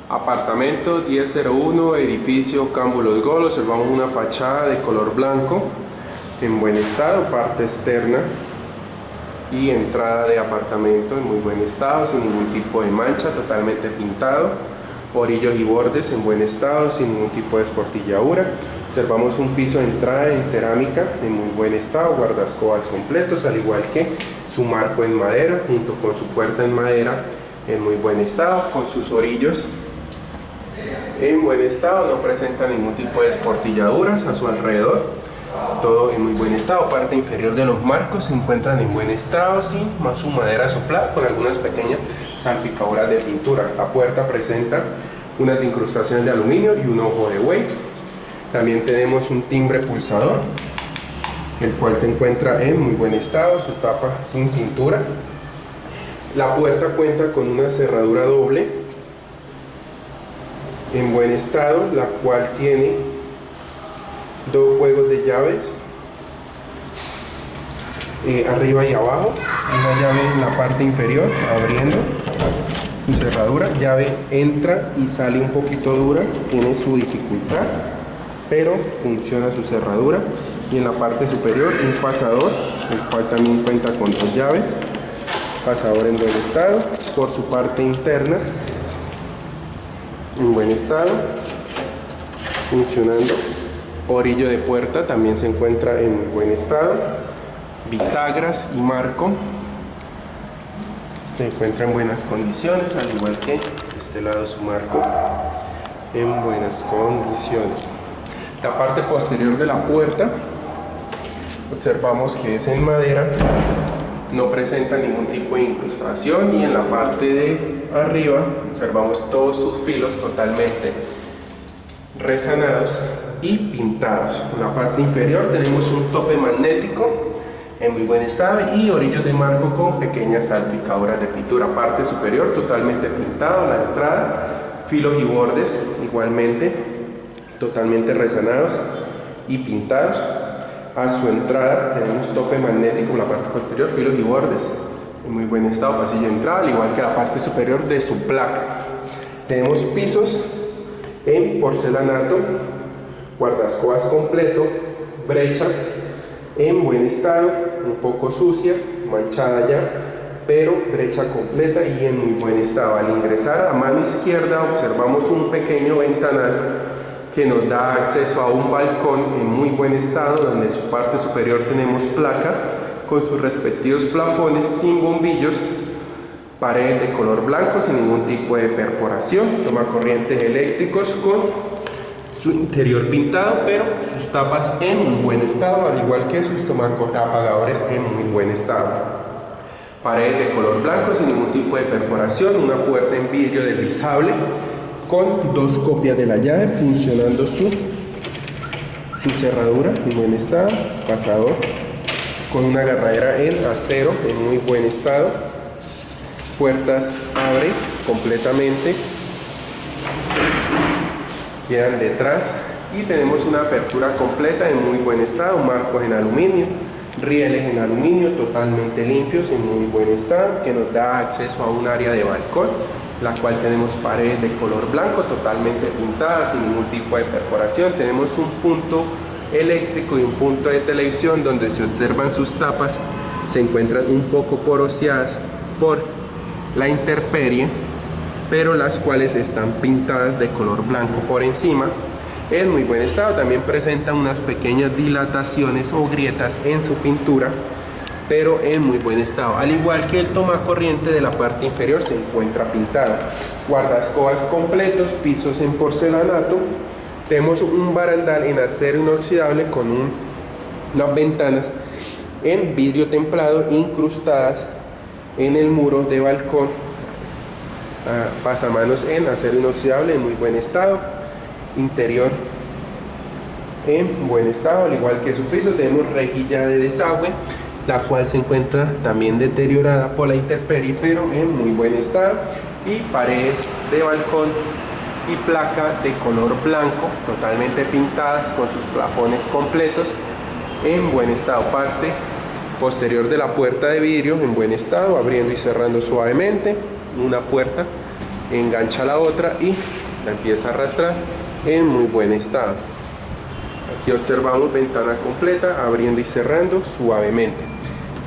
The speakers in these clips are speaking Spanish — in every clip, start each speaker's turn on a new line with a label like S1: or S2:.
S1: Apartamento 1001, edificio Cámbulos Gol. Observamos una fachada de color blanco en buen estado, parte externa y entrada de apartamento en muy buen estado, sin ningún tipo de mancha, totalmente pintado, orillos y bordes en buen estado, sin ningún tipo de esportilladura. Observamos un piso de entrada en cerámica en muy buen estado, guardascobas completos, al igual que su marco en madera, junto con su puerta en madera en muy buen estado, con sus orillos en buen estado, no presenta ningún tipo de esportilladuras a su alrededor, todo en muy buen estado. Parte inferior de los marcos se encuentran en buen estado, sin más su madera soplada con algunas pequeñas salpicaduras de pintura. La puerta presenta unas incrustaciones de aluminio y un ojo de buey. También tenemos un timbre pulsador, el cual se encuentra en muy buen estado, su tapa sin pintura. La puerta cuenta con una cerradura doble en buen estado, la cual tiene dos juegos de llaves arriba y abajo, una llave en la parte inferior abriendo su cerradura, llave entra y sale un poquito dura, tiene su dificultad, pero funciona su cerradura. Y en la parte superior un pasador, el cual también cuenta con dos llaves, pasador en buen estado. Por su parte interna en buen estado, funcionando. Orillo de puerta también se encuentra en muy buen estado. Bisagras y marco se encuentra en buenas condiciones, al igual que este lado su marco en buenas condiciones. La parte posterior de la puerta observamos que es en madera, no presenta ningún tipo de incrustación, y en la parte de arriba observamos todos sus filos totalmente resanados y pintados. En la parte inferior tenemos un tope magnético en muy buen estado y orillos de marco con pequeñas salpicaduras de pintura. Parte superior totalmente pintado, la entrada, filos y bordes igualmente totalmente resanados y pintados. A su entrada tenemos tope magnético en la parte posterior, filos y bordes en muy buen estado, pasillo de entrada, al igual que la parte superior de su placa. Tenemos pisos en porcelanato, guardascobas completo, brecha en buen estado, un poco sucia, manchada ya, pero brecha completa y en muy buen estado. Al ingresar a mano izquierda observamos un pequeño ventanal que nos da acceso a un balcón en muy buen estado, donde en su parte superior tenemos placa con sus respectivos plafones sin bombillos, pared de color blanco sin ningún tipo de perforación, tomacorrientes eléctricos con su interior pintado, pero sus tapas en un buen estado, al igual que sus apagadores en muy buen estado. Pared de color blanco sin ningún tipo de perforación, una puerta en vidrio deslizable con dos copias de la llave, funcionando su cerradura en buen estado, pasador con una agarradera en acero en muy buen estado. Puertas abre completamente, quedan detrás, y tenemos una apertura completa en muy buen estado, marcos en aluminio, rieles en aluminio totalmente limpios en muy buen estado, que nos da acceso a un área de balcón, la cual tenemos paredes de color blanco totalmente pintadas sin ningún tipo de perforación. Tenemos un punto eléctrico y un punto de televisión donde se observan sus tapas, se encuentran un poco poroseadas por la intemperie, pero las cuales están pintadas de color blanco por encima en muy buen estado. También presenta unas pequeñas dilataciones o grietas en su pintura, pero en muy buen estado, al igual que el tomacorriente de la parte inferior se encuentra pintado. Guardascobas completos, pisos en porcelanato. Tenemos un barandal en acero inoxidable con unas ventanas en vidrio templado incrustadas en el muro de balcón, pasamanos en acero inoxidable en muy buen estado. Interior en buen estado, al igual que su piso. Tenemos rejilla de desagüe, la cual se encuentra también deteriorada por la intemperie, pero en muy buen estado. Y paredes de balcón y placa de color blanco totalmente pintadas con sus plafones completos en buen estado. Parte posterior de la puerta de vidrio en buen estado, abriendo y cerrando suavemente. Una puerta engancha la otra y la empieza a arrastrar en muy buen estado. Aquí observamos ventana completa, abriendo y cerrando suavemente.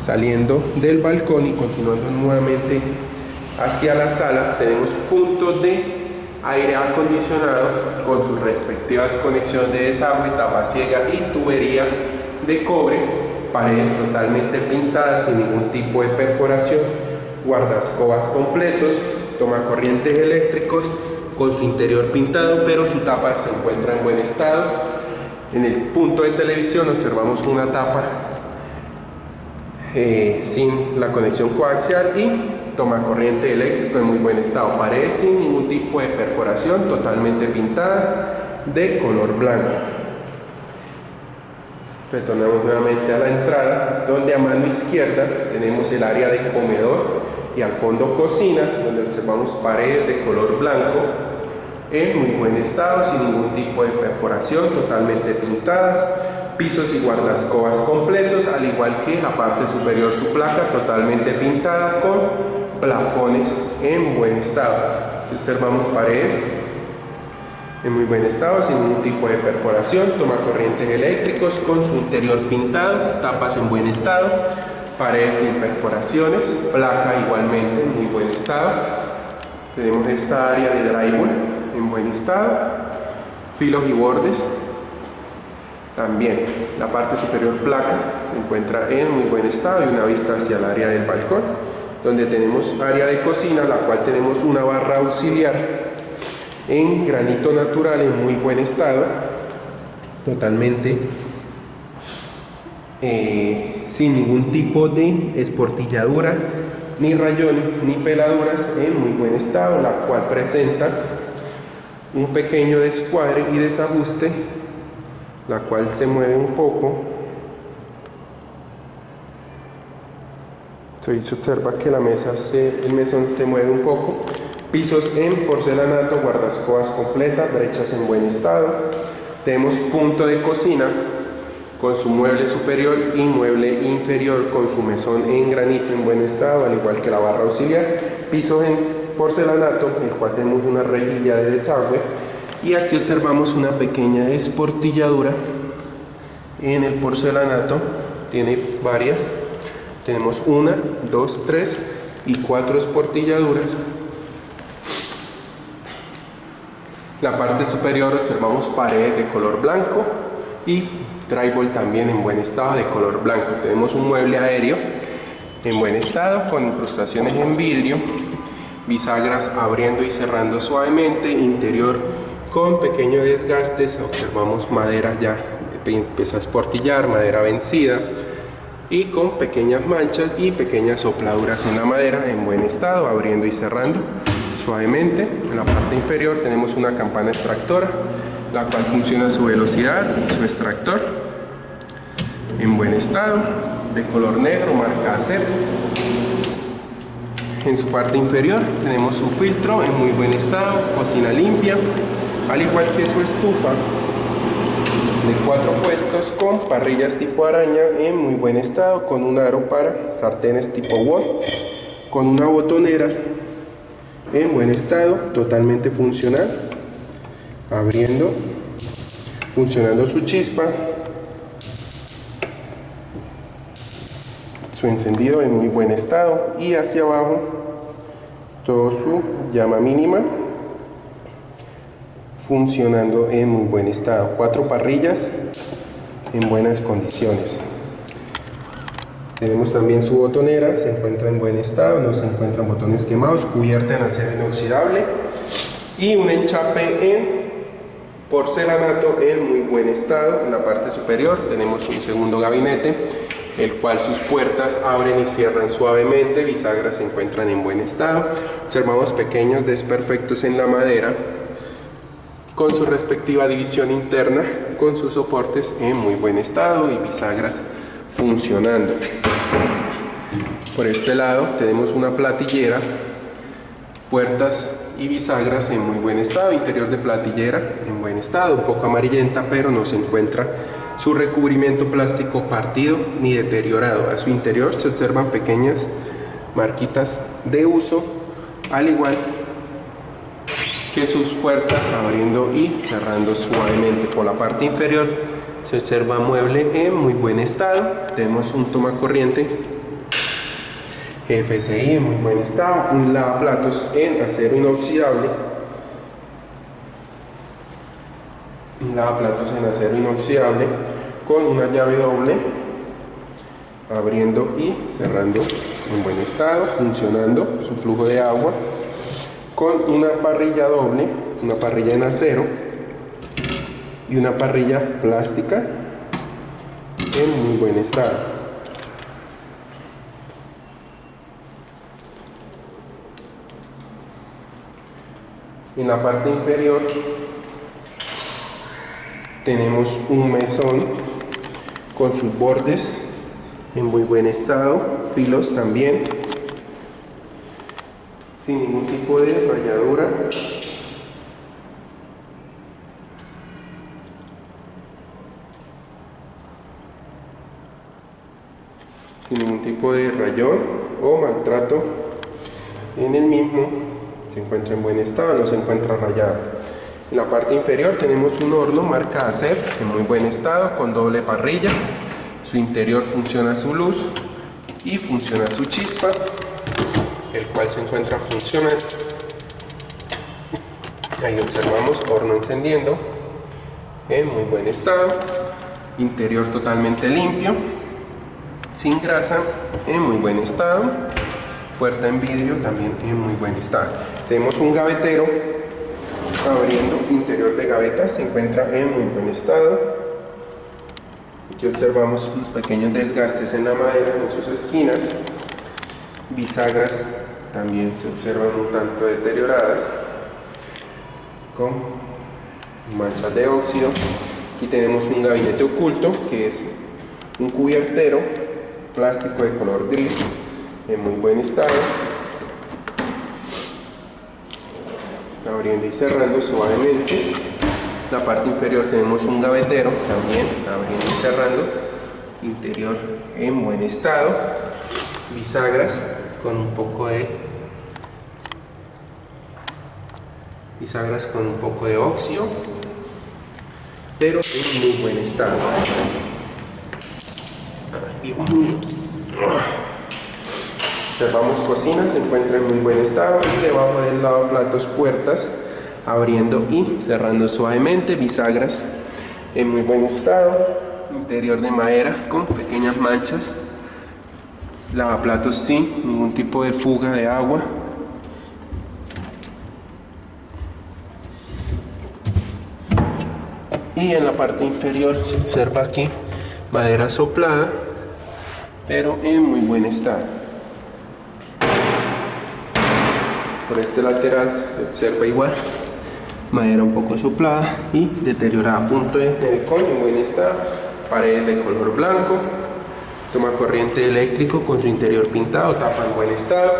S1: Saliendo del balcón y continuando nuevamente hacia la sala, tenemos puntos de aire acondicionado con sus respectivas conexiones de desagüe, tapa ciega y tubería de cobre, paredes totalmente pintadas sin ningún tipo de perforación, guardascobas completos, tomacorrientes eléctricos con su interior pintado, pero su tapa se encuentra en buen estado. En el punto de televisión observamos una tapa sin la conexión coaxial y tomacorriente eléctrico en muy buen estado, paredes sin ningún tipo de perforación, totalmente pintadas de color blanco. Retornamos nuevamente a la entrada, donde a mano izquierda tenemos el área de comedor y al fondo cocina, donde observamos paredes de color blanco en muy buen estado, sin ningún tipo de perforación, totalmente pintadas, pisos y guardascobas completos, al igual que la parte superior su placa totalmente pintada con plafones en buen estado. Aquí observamos paredes en muy buen estado, sin ningún tipo de perforación, tomacorrientes eléctricos con su interior pintado, tapas en buen estado, paredes sin perforaciones, placa igualmente en muy buen estado. Tenemos esta área de drywall en buen estado, filos y bordes. También la parte superior placa se encuentra en muy buen estado y una vista hacia el área del balcón, donde tenemos área de cocina, la cual tenemos una barra auxiliar en granito natural en muy buen estado, totalmente sin ningún tipo de esportilladura, ni rayones, ni peladuras, en muy buen estado, la cual presenta un pequeño descuadre y desajuste, la cual se mueve un poco. Se observa que el mesón se mueve un poco. Pisos en porcelanato, guardascobas completas, brechas en buen estado. Tenemos punto de cocina con su mueble superior y mueble inferior con su mesón en granito en buen estado, al igual que la barra auxiliar. Pisos en porcelanato, en el cual tenemos una rejilla de desagüe. Y aquí observamos una pequeña esportilladura en el porcelanato. Tiene varias. Tenemos 1, 2, 3 y 4 esportilladuras. La parte superior observamos paredes de color blanco y drywall también en buen estado de color blanco. Tenemos un mueble aéreo en buen estado con incrustaciones en vidrio, bisagras abriendo y cerrando suavemente, interior con pequeños desgastes. Observamos madera ya empieza a esportillar, madera vencida y con pequeñas manchas y pequeñas sopladuras en la madera en buen estado, abriendo y cerrando suavemente. En la parte inferior tenemos una campana extractora, la cual funciona a su velocidad, y su extractor en buen estado, de color negro, marca ACER. En su parte inferior tenemos su filtro en muy buen estado, cocina limpia, al igual que su estufa de 4 puestos con parrillas tipo araña en muy buen estado, con un aro para sartenes tipo wok, con una botonera en buen estado, totalmente funcional, abriendo, funcionando su chispa, su encendido en muy buen estado, y hacia abajo todo su llama mínima funcionando en muy buen estado. 4 parrillas en buenas condiciones. Tenemos también su botonera, se encuentra en buen estado, no se encuentran botones quemados, cubierta en acero inoxidable y un enchape en porcelanato en muy buen estado. En la parte superior tenemos un segundo gabinete, el cual sus puertas abren y cierran suavemente, bisagras se encuentran en buen estado. Observamos pequeños desperfectos en la madera con su respectiva división interna, con sus soportes en muy buen estado y bisagras funcionando. Por este lado tenemos una platillera, puertas y bisagras en muy buen estado, interior de platillera en buen estado, un poco amarillenta, pero no se encuentra su recubrimiento plástico partido ni deteriorado. A su interior se observan pequeñas marquitas de uso, al igual que sus puertas abriendo y cerrando suavemente. Por la parte inferior se observa mueble en muy buen estado. Tenemos un tomacorriente FCI en muy buen estado, un lavaplatos en acero inoxidable, con una llave doble abriendo y cerrando en buen estado, funcionando su flujo de agua, con una parrilla doble, una parrilla en acero y una parrilla plástica en muy buen estado. En la parte inferior tenemos un mesón con sus bordes en muy buen estado, filos también, sin ningún tipo de rayadura. Sin ningún tipo de rayón o maltrato en el mismo. Se encuentra en buen estado, no se encuentra rayado. En la parte inferior tenemos un horno marca ACEP en muy buen estado, con doble parrilla. Su interior funciona su luz y funciona su chispa, el cual se encuentra funcionando. Ahí observamos horno encendiendo en muy buen estado. Interior totalmente limpio, sin grasa, en muy buen estado. Puerta en vidrio también en muy buen estado. Tenemos un gavetero abriendo, interior de gavetas se encuentra en muy buen estado. Aquí observamos unos pequeños desgastes en la madera en sus esquinas. Bisagras también se observan un tanto deterioradas con manchas de óxido. Aquí tenemos un gabinete oculto que es un cubiertero plástico de color gris en muy buen estado, abriendo y cerrando suavemente. La parte inferior tenemos un gavetero también abriendo y cerrando, interior en buen estado, bisagras con un poco de óxido, pero en muy buen estado. Observamos cocina, se encuentra en muy buen estado, y debajo del lavaplatos puertas abriendo y cerrando suavemente, bisagras en muy buen estado, interior de madera con pequeñas manchas, lavaplatos sin ningún tipo de fuga de agua. Y en la parte inferior se observa aquí madera soplada, pero en muy buen estado. Por este lateral se observa igual madera un poco soplada y deteriorada, punto de nevecón en buen estado, paredes de color blanco, tomacorriente eléctrico con su interior pintado, tapa en buen estado,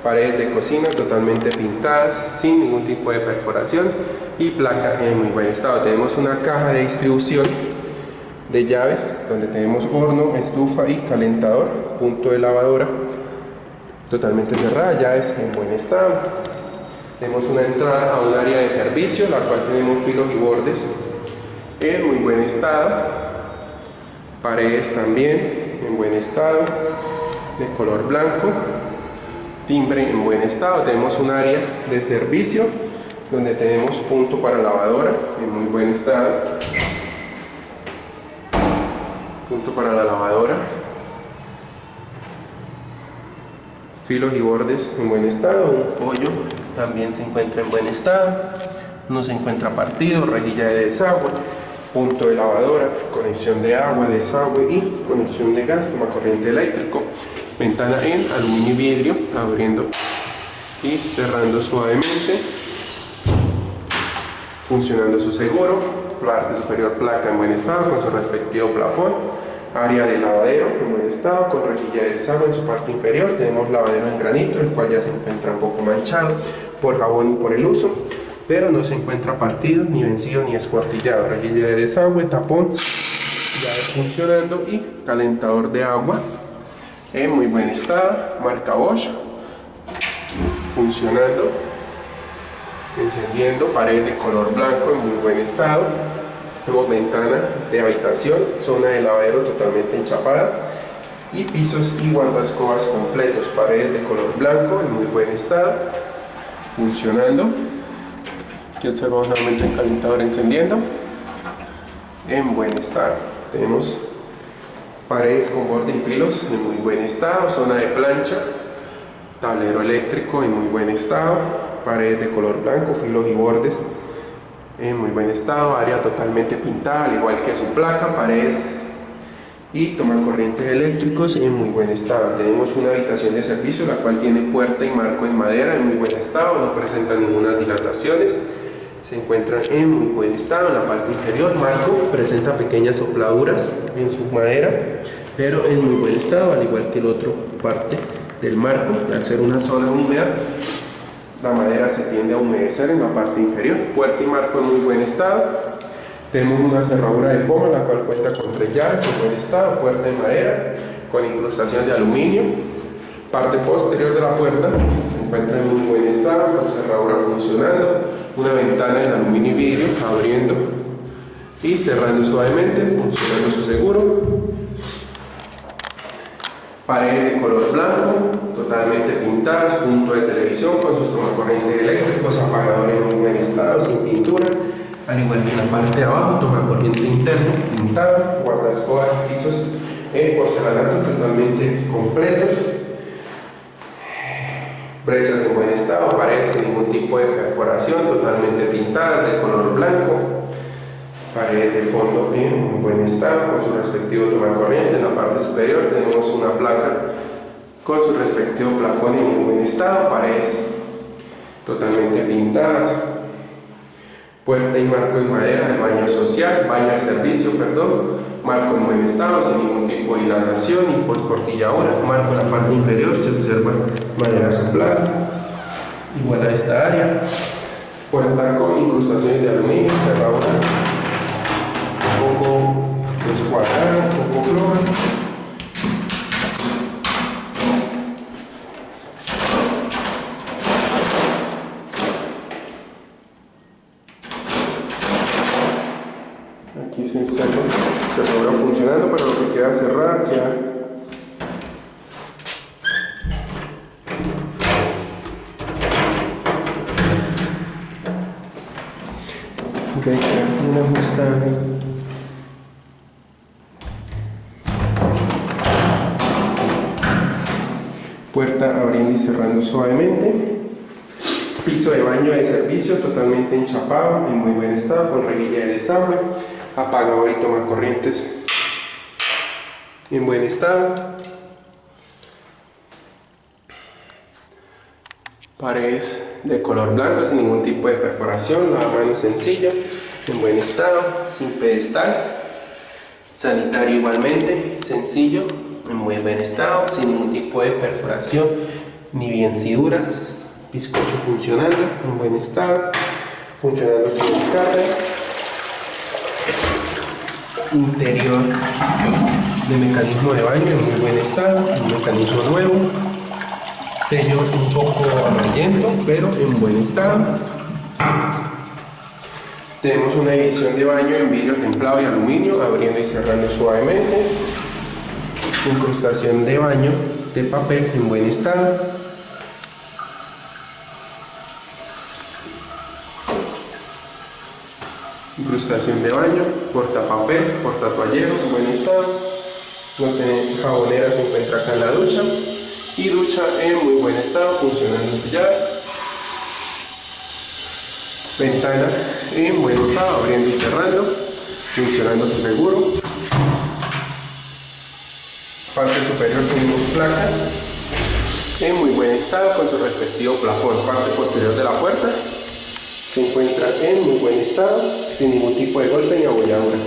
S1: paredes de cocina totalmente pintadas sin ningún tipo de perforación y placa en muy buen estado. Tenemos una caja de distribución de llaves donde tenemos horno, estufa y calentador, punto de lavadora totalmente cerrada, llaves en buen estado. Tenemos una entrada a un área de servicio, la cual tenemos filos y bordes en muy buen estado, paredes también en buen estado, de color blanco, timbre en buen estado. Tenemos un área de servicio donde tenemos punto para lavadora en muy buen estado, punto para la lavadora, filos y bordes en buen estado, un pollo también se encuentra en buen estado, no se encuentra partido, rejilla de desagüe, punto de lavadora, conexión de agua, desagüe y conexión de gas, tomacorriente eléctrico, ventana en aluminio y vidrio, abriendo y cerrando suavemente, funcionando su seguro, parte superior placa en buen estado con su respectivo plafón, área de lavadero en buen estado con rejilla de desagüe en su parte inferior. Tenemos lavadero en granito, el cual ya se encuentra un poco manchado por jabón y por el uso, pero no se encuentra partido, ni vencido, ni escuartillado. Rejilla de desagüe, tapón, llave funcionando y calentador de agua en muy buen estado, marca Bosch, funcionando Encendiendo, pared de color blanco en muy buen estado. Tenemos ventana de habitación, zona de lavadero totalmente enchapada y pisos y guardascobas completos. Paredes de color blanco en muy buen estado, funcionando. Aquí observamos nuevamente el calentador encendiendo en buen estado. Tenemos paredes con borde y filos en muy buen estado, zona de plancha, tablero eléctrico en muy buen estado, paredes de color blanco, filos y bordes en muy buen estado, área totalmente pintada al igual que su placa, paredes y tomacorrientes eléctricos en muy buen estado. Tenemos una habitación de servicio la cual tiene puerta y marco en madera en muy buen estado, no presenta ninguna dilataciones, se encuentra en muy buen estado. En la parte inferior, marco presenta pequeñas sopladuras en su madera, pero en muy buen estado, al igual que el otro parte del marco. Al ser una zona húmeda, la madera se tiende a humedecer en la parte inferior. Puerta y marco en muy buen estado. Tenemos una cerradura de fondo, la cual cuenta con 3 llaves en buen estado. Puerta de madera con incrustación de aluminio. Parte posterior de la puerta se encuentra en muy buen estado, con cerradura funcionando. Una ventana en aluminio y vidrio abriendo y cerrando suavemente, funcionando su seguro. Paredes de color blanco, totalmente pintadas, punto de televisión con sus tomacorrientes eléctricos, apagadores en muy buen estado, sin pintura, al igual que en la parte de abajo, tomacorriente interno, pintado, guardascobas, pisos en porcelanato totalmente completos, brechas en buen estado, paredes sin ningún tipo de perforación, totalmente pintadas de color blanco. Pared de fondo en muy buen estado con su respectivo tomacorriente. En la parte superior tenemos una placa con su respectivo plafón en muy buen estado, paredes totalmente pintadas, puerta y marco en madera del baño social, baño de servicio, marco en buen estado, sin ningún tipo de dilatación ni portilladura. Marco en la parte inferior, se observa madera soplada, igual a esta área. Puerta con incrustaciones de aluminio, cerradura un poco descuadrada, un poco floja. Aquí se cerradura funcionando, pero lo que queda cerrada queda. Ok, una ajuste. Puerta abriendo y cerrando suavemente. Piso de baño de servicio totalmente enchapado, en muy buen estado, con rejilla de desagüe, apagador y tomacorrientes en buen estado. Paredes de color blanco sin ningún tipo de perforación, lavamanos sencillo, en buen estado, sin pedestal. Sanitario igualmente, sencillo, en muy buen estado, sin ningún tipo de perforación ni venciduras. Bizcocho funcionando, en buen estado, funcionando sin descarga. Interior de mecanismo de baño en muy buen estado, un mecanismo nuevo. Sello un poco amarillento, pero en buen estado. Tenemos una división de baño en vidrio templado y aluminio, abriendo y cerrando suavemente. Incrustación de baño de papel en buen estado. Incrustación de baño, portapapel, portatoallero en buen estado. Jabonera se encuentra acá en la ducha. Y ducha en muy buen estado, funcionando su llave. Ventana en buen estado, abriendo y cerrando, funcionando su seguro. Parte superior tenemos placa en muy buen estado con su respectivo plafón. Parte posterior de la puerta se encuentra en muy buen estado, sin ningún tipo de golpe ni abolladura.